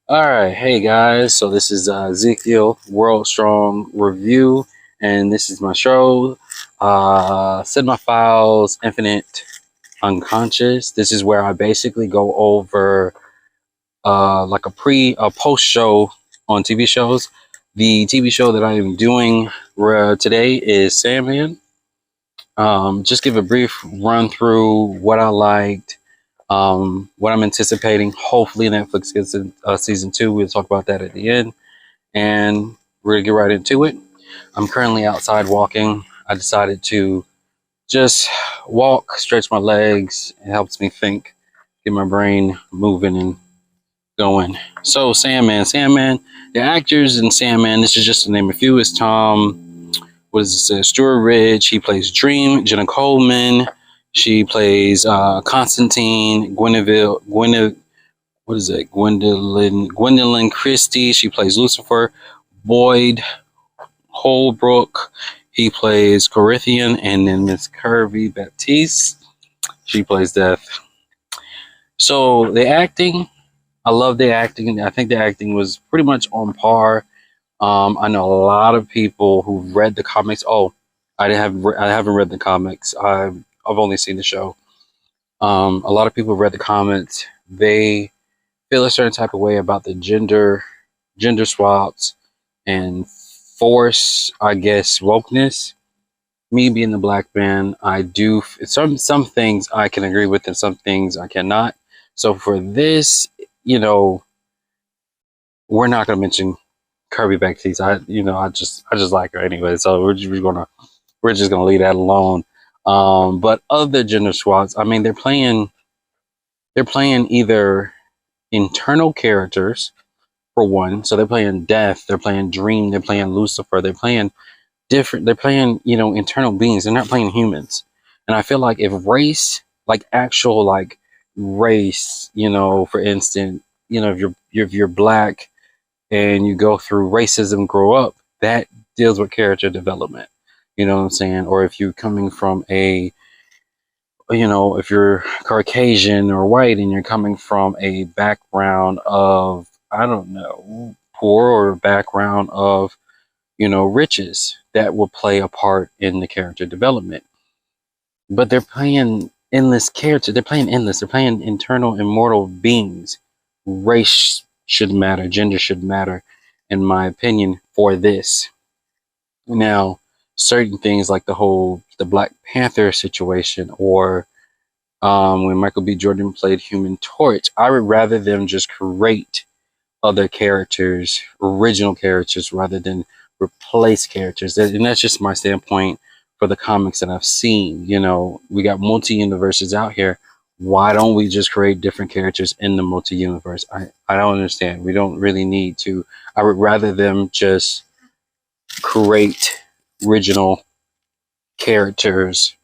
All right, hey guys. So this is Ezekiel World Strong Review, and this is my show. Cinema Files Infinite Unconscious. This is where I basically go over like a post show on TV shows. The TV show that I am doing today is Sandman. Just give a brief run through what I liked, what I'm anticipating. Hopefully, Netflix gets a season two. We'll talk about that at the end, and we're gonna get right into it. I'm currently outside walking. I decided to just walk, stretch my legs. It helps me think, get my brain moving and going. So, Sandman. The actors in Sandman. This is just to name a few. Is Tom. What does it say? Stuart Ridge. He plays Dream. Jenna Coleman. She plays Constantine. What is it? Gwendolyn Christie. She plays Lucifer. Boyd Holbrook. He plays Corinthian, and then Miss Curvy Baptiste. She plays Death. So the acting, I love the acting. I think the acting was pretty much on par. I know a lot of people who read the comics. Oh, I haven't read the comics. I've only seen the show. A lot of people read the comics. They feel a certain type of way about the gender swaps and force, I guess, wokeness. Me being the black man, I do some things I can agree with and some things I cannot. So for this, we're not gonna mention Kirby Baptiste. I just like her anyway. So we're just gonna leave that alone. But other gender swaps, I mean, they're playing either internal characters for one. So they're playing Death, they're playing Dream, they're playing Lucifer, they're playing internal beings. They're not playing humans. And I feel like if race, like actual like race, for instance, if you're black and you go through racism, grow up, that deals with character development. You know what I'm saying? Or if you're coming from if you're Caucasian or white and you're coming from a background of, I don't know, poor, or background of, riches, that will play a part in the character development. But they're playing endless character. They're playing endless. They're playing internal, immortal beings. Race should matter. Gender should matter, in my opinion, for this. Now, certain things like the Black Panther situation, or when Michael B. Jordan played Human Torch, I would rather them just create other characters, original characters, rather than replace characters. And that's just my standpoint for the comics that I've seen. We got multi-universes out here. Why don't we just create different characters in the multi-universe? I don't understand. We don't really need to. I would rather them just create original characters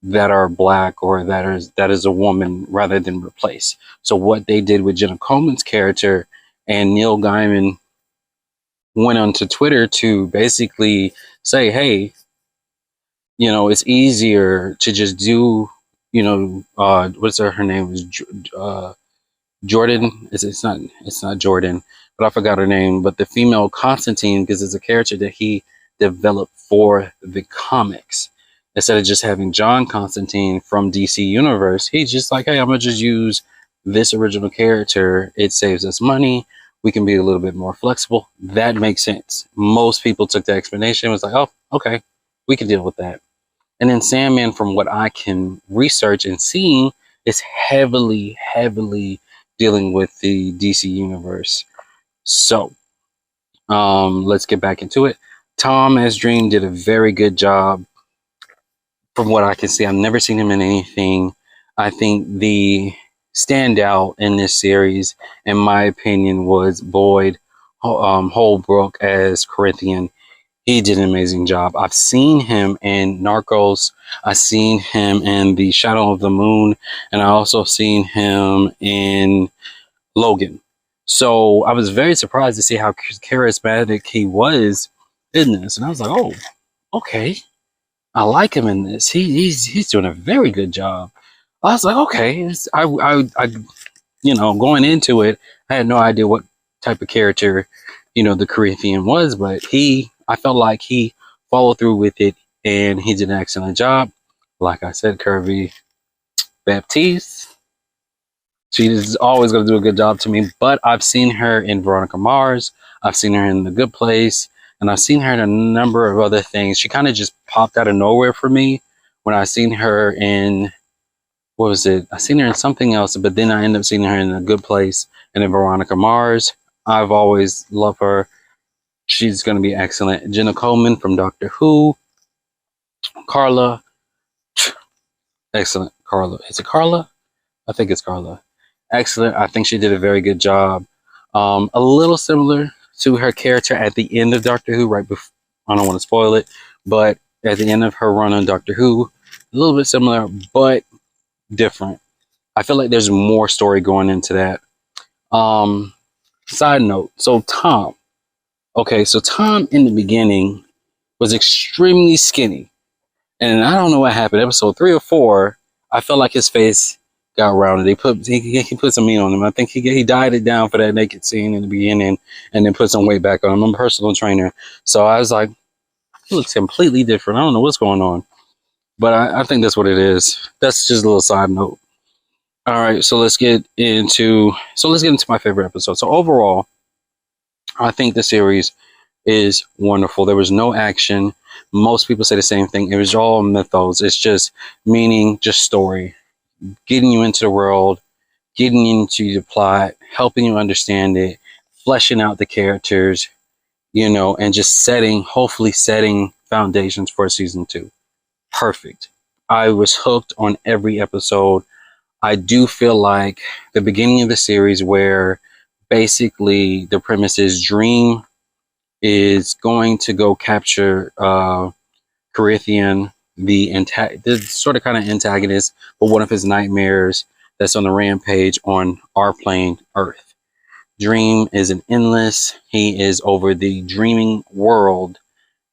that are black, or that is a woman, rather than replace. So what they did with Jenna Coleman's character, and Neil Gaiman went onto Twitter to basically say, hey, it's easier to just do, what's her name is Jordan. It's not Jordan, but I forgot her name. But the female Constantine, because it's a character that he developed for the comics. Instead of just having John Constantine from DC Universe, he's just like, hey, I'm gonna just use this original character. It saves us money. We can be a little bit more flexible. That makes sense. Most people took the explanation and was like, oh, okay, we can deal with that. And then Sandman, from what I can research and see, is heavily, heavily dealing with the DC Universe. So, let's get back into it. Tom as Dream did a very good job. From what I can see, I've never seen him in anything. I think the standout in this series, in my opinion, was Boyd Holbrook as Corinthian. He did an amazing job. I've seen him in Narcos. I've seen him in The Shadow of the Moon. And I also seen him in Logan. So I was very surprised to see how charismatic he was in this. And I was like, oh, okay. I like him in this. He's doing a very good job. I was like, okay. I going into it, I had no idea what type of character, the Corinthian was, but I felt like he followed through with it and he did an excellent job. Like I said, Kirby Baptiste, she's always going to do a good job to me, but I've seen her in Veronica Mars. I've seen her in The Good Place, and I've seen her in a number of other things. She kind of just popped out of nowhere for me when I seen her in, what was it? I seen her in something else, but then I ended up seeing her in A Good Place and in Veronica Mars. I've always loved her. She's going to be excellent. Jenna Coleman from Doctor Who. Carla. Excellent. Carla. Is it Carla? I think it's Carla. Excellent. I think she did a very good job. A little similar to her character at the end of Doctor Who, right before, I don't want to spoil it, but at the end of her run on Doctor Who, a little bit similar, but different. I feel like there's more story going into that. Side note, so Tom in the beginning was extremely skinny, and I don't know what happened. Episode 3 or 4, I felt like his face got rounded. He put some meat on him. I think he dieted down for that naked scene in the beginning, and then put some weight back on him. I'm a personal trainer, so I was like, he looks completely different. I don't know what's going on, but I think that's what it is. That's just a little side note. All right, so let's get into my favorite episode. So overall, I think the series is wonderful. There was no action. Most people say the same thing. It was all mythos. It's just meaning, just story, getting you into the world, getting into the plot, helping you understand it, fleshing out the characters, and just hopefully setting foundations for season 2. Perfect. I was hooked on every episode. I do feel like the beginning of the series, where basically the premise is Dream is going to go capture Corinthian, the sort of kind of antagonist, but one of his nightmares that's on the rampage on our plane, Earth. Dream is an endless. He is over the dreaming world,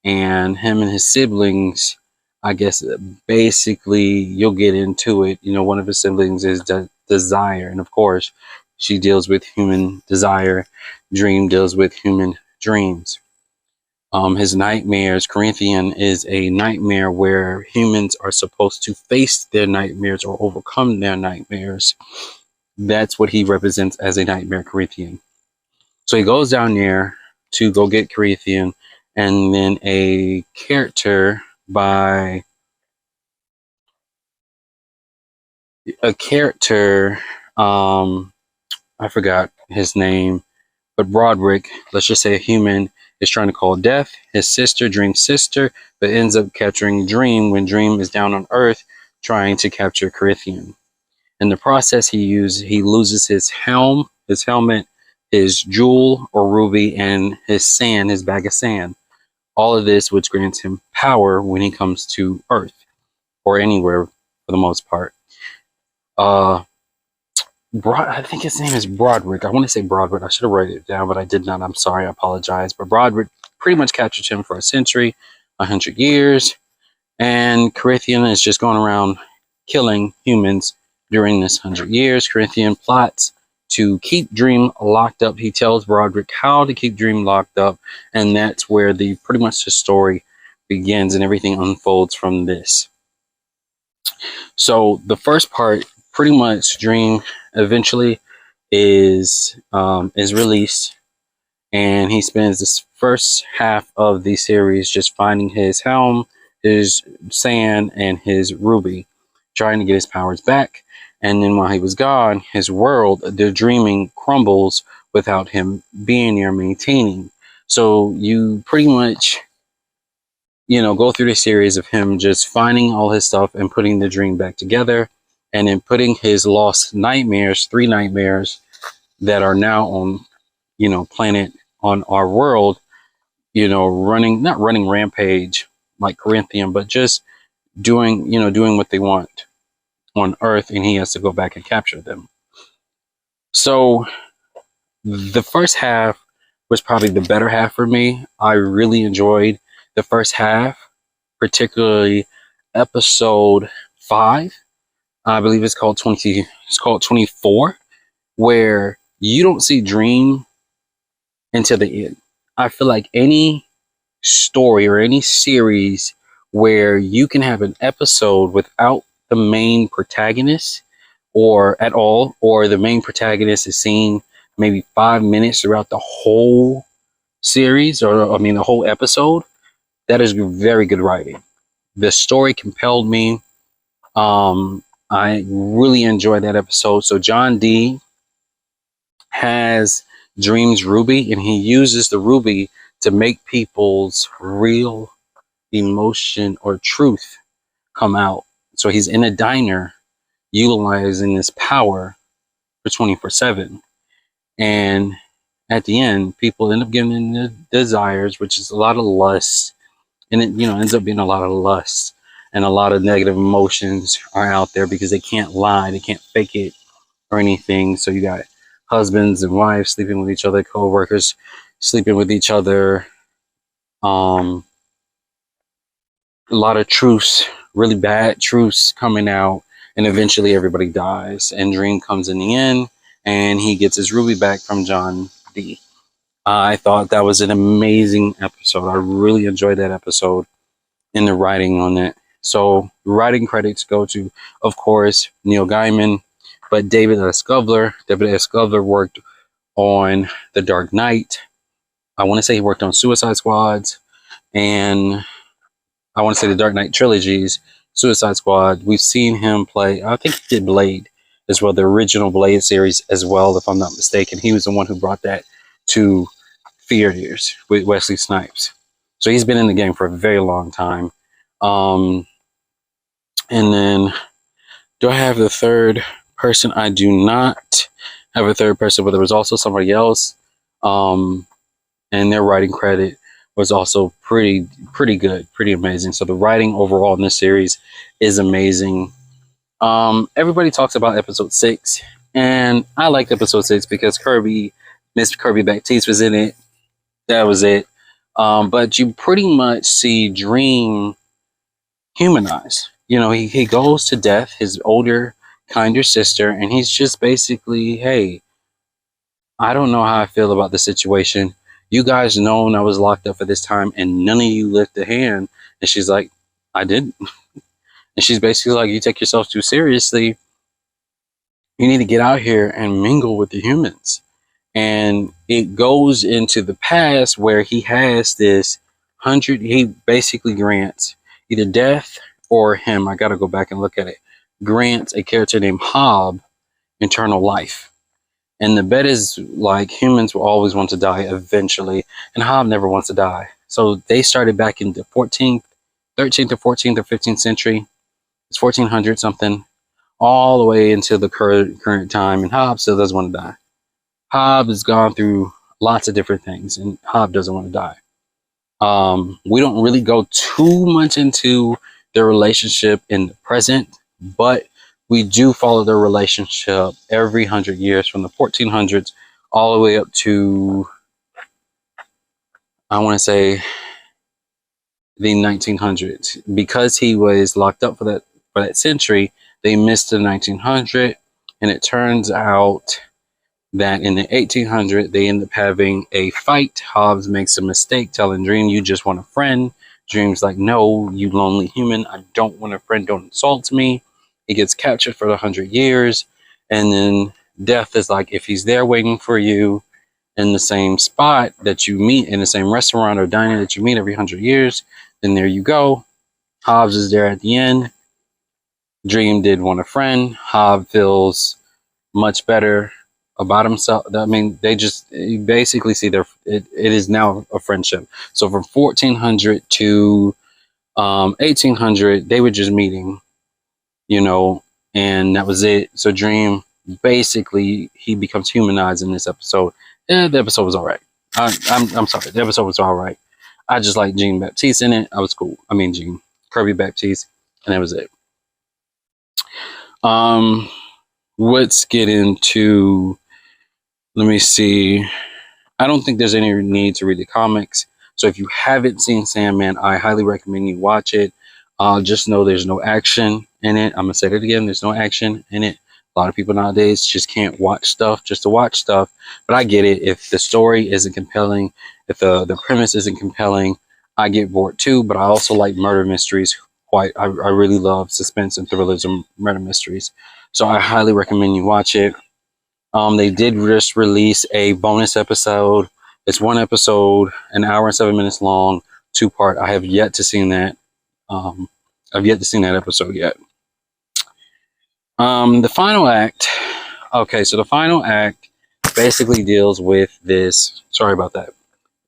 and him and his siblings, I guess, basically, you'll get into it. One of his siblings is Desire, and of course, she deals with human desire. Dream deals with human dreams. His nightmares, Corinthian is a nightmare where humans are supposed to face their nightmares or overcome their nightmares. That's what he represents as a nightmare, Corinthian. So he goes down there to go get Corinthian, and then a character I forgot his name, but Broderick, let's just say a human, is trying to call Death, his sister, Dream's sister, but ends up capturing Dream when Dream is down on Earth trying to capture Corinthian. In the process, he loses his helmet, his jewel or ruby, and his bag of sand. All of this, which grants him power when he comes to Earth, or anywhere for the most part. I think his name is Broderick. I want to say Broderick. I should have written it down, but I did not. I'm sorry. I apologize. But Broderick pretty much captured him for a century, 100 years. And Corinthian is just going around killing humans during this 100 years. Corinthian plots to keep Dream locked up. He tells Broderick how to keep Dream locked up. And that's where pretty much the story begins, and everything unfolds from this. So the first part, pretty much Dream eventually is released, and he spends this first half of the series just finding his helm, his sand, and his ruby, trying to get his powers back. And then while he was gone, his world, the dreaming, crumbles without him being there maintaining. So you pretty much, go through the series of him just finding all his stuff and putting the dream back together, and then putting his lost nightmares, 3 nightmares that are now on, planet, on our world, not running rampage like Corinthian, but just doing what they want on Earth, and he has to go back and capture them. So the first half was probably the better half for me. I really enjoyed the first half, particularly episode 5. I believe it's called 24, where you don't see Dream until the end. I feel like any story or any series where you can have an episode without the main protagonist or at all, or the main protagonist is seen maybe 5 minutes throughout the whole series, or I mean the whole episode, that is very good writing. The story compelled me. I really enjoyed that episode. So John D has Dream's ruby, and he uses the ruby to make people's real emotion or truth come out. So he's in a diner utilizing this power for 24/7. And at the end, people end up getting their desires, which is a lot of lust. And it, ends up being a lot of lust, and a lot of negative emotions are out there because they can't lie, they can't fake it or anything. So you got husbands and wives sleeping with each other, co-workers sleeping with each other. A lot of truths, really bad truths coming out, and eventually everybody dies. And Dream comes in the end, and he gets his ruby back from John D. I thought that was an amazing episode. I really enjoyed that episode and the writing on it. So writing credits go to, of course, Neil Gaiman, but David S. Govler. David S. Govler worked on The Dark Knight. I want to say he worked on Suicide Squads, and I want to say the Dark Knight trilogies, Suicide Squad. We've seen him play, I think he did Blade as well, the original Blade series as well, if I'm not mistaken. He was the one who brought that to theaters with Wesley Snipes. So he's been in the game for a very long time. And then, do I have the third person? I do not have a third person, but there was also somebody else. And their writing credit was also pretty good, pretty amazing. So the writing overall in this series is amazing. Everybody talks about episode 6, and I liked episode 6 because Miss Kirby Baptiste was in it. That was it. But you pretty much see Dream humanized. He goes to death, his older, kinder sister, and he's just basically, hey, I don't know how I feel about the situation. You guys know I was locked up for this time, and none of you lift a hand. And she's like, I didn't. And she's basically like, you take yourself too seriously. You need to get out here and mingle with the humans. And it goes into the past where he has this he basically grants either death or him. I got to go back and look at it. Grants a character named Hob eternal life. And the bet is like humans will always want to die eventually, and Hob never wants to die. So they started back in the 13th or 14th or 15th century. It's 1400 something, all the way into the current time, and Hob still doesn't want to die. Hob has gone through lots of different things, and Hob doesn't want to die. We don't really go too much into their relationship in the present, but we do follow their relationship every 100 years from the 1400s all the way up to, I want to say, the 1900s. Because he was locked up for that century, they missed the 1900, and it turns out that in the 1800s, they end up having a fight. Hobbs makes a mistake telling Dream, you just want a friend. Dream's like, no, you lonely human. I don't want a friend. Don't insult me. He gets captured for 100 years. And then Death is like, if he's there waiting for you in the same spot that you meet, in the same restaurant or diner that you meet every 100 years, then there you go. Hobbs is there at the end. Dream did want a friend. Hobbs feels much better about himself. I mean, you basically see it is now a friendship. So from 1400 to 1800, they were just meeting, and that was it. So Dream, basically, he becomes humanized in this episode. The episode was all right. I'm sorry, the episode was all right. I just like Jean Baptiste in it. I was cool. I mean, Jean Kirby Baptiste, and that was it. Let's get into. Let me see. I don't think there's any need to read the comics. So if you haven't seen Sandman, I highly recommend you watch it. Just know there's no action in it. I'm going to say it again. There's no action in it. A lot of people nowadays just can't watch stuff just to watch stuff. But I get it. If the story isn't compelling, if the premise isn't compelling, I get bored too. But I also like murder mysteries. I really love suspense and thrillers and murder mysteries. So I highly recommend you watch it. They did just release a bonus episode. It's one episode, an hour and 7 minutes long, 2-part. I have yet to see that. I've yet to see that episode yet. The final act. Okay, so the final act basically deals with this. Sorry about that.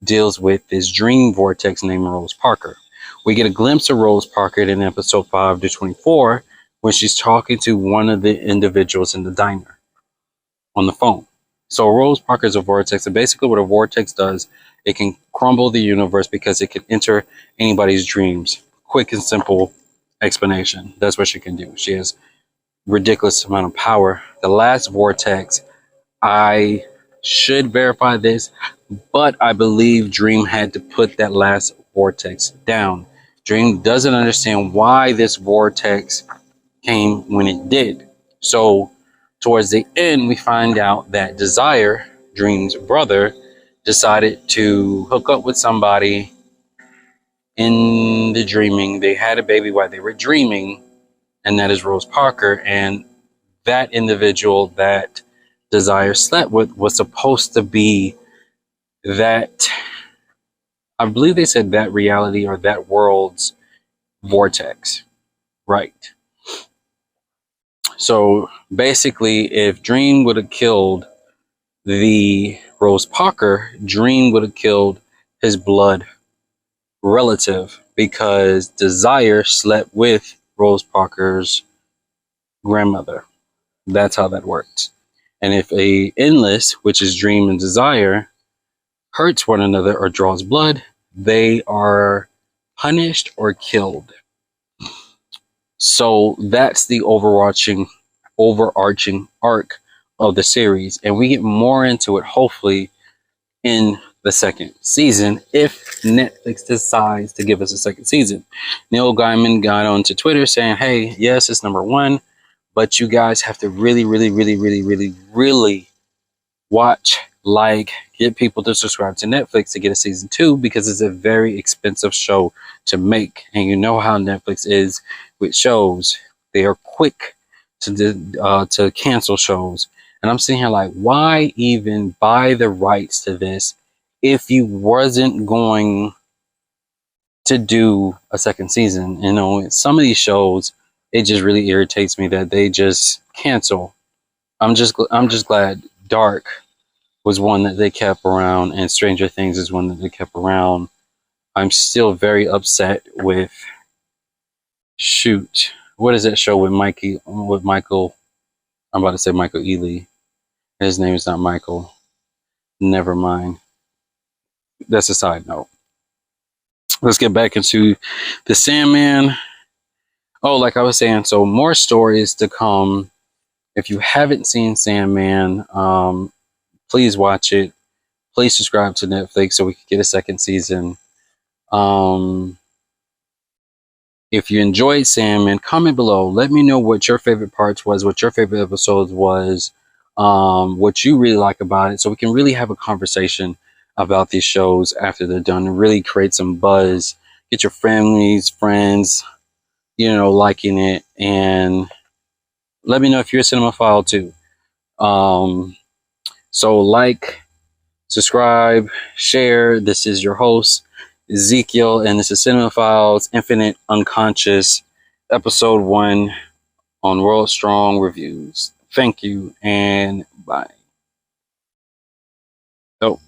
Deals with this dream vortex named Rose Parker. We get a glimpse of Rose Parker in episode 5 to 24 when she's talking to one of the individuals in the diner on the phone. So Rose Parker is a vortex, and basically what a vortex does, it can crumble the universe because it can enter anybody's dreams. Quick and simple explanation. That's what she can do. She has ridiculous amount of power. The Last Vortex, I should verify this, but I believe Dream had to put that Last Vortex down. Dream doesn't understand why this vortex came when it did. So towards the end, we find out that Desire, Dream's brother, decided to hook up with somebody in the dreaming. They had a baby while they were dreaming, and that is Rose Parker. And that individual that Desire slept with was supposed to be that, I believe they said that reality or that world's vortex, right? So basically, if Dream would have killed the Rose Parker, Dream would have killed his blood relative because Desire slept with Rose Parker's grandmother. That's how that works. And if a endless, which is Dream and Desire, hurts one another or draws blood, they are punished or killed. So that's the overarching arc of the series, and we get more into it hopefully in the second season if Netflix decides to give us a second season. Neil Gaiman got onto Twitter saying, hey, yes, it's number 1, but you guys have to really watch, get people to subscribe to Netflix to get a season 2 because it's a very expensive show to make. And you know how Netflix is with shows. They are quick to cancel shows. And I'm sitting here like, why even buy the rights to this if you wasn't going to do a second season? You know, some of these shows, it just really irritates me that they just cancel. I'm just glad Dark was one that they kept around, and Stranger Things is one that they kept around. I'm still very upset with what is that show with Michael? I'm about to say Michael Ealy. His name is not Michael. Never mind. That's a side note. Let's get back into the Sandman. Oh, like I was saying, so more stories to come. If you haven't seen Sandman, please watch it. Please subscribe to Netflix so we can get a second season. If you enjoyed Sandman, comment below. Let me know what your favorite parts was, what your favorite episodes was, what you really like about it, so we can really have a conversation about these shows after they're done and really create some buzz. Get your families, friends, liking it, and let me know if you're a cinephile too. So subscribe, share. This is your host, Ezekiel, and this is Cinephiles Infinite Unconscious, episode 1 on World Strong Reviews. Thank you, and bye. Oh.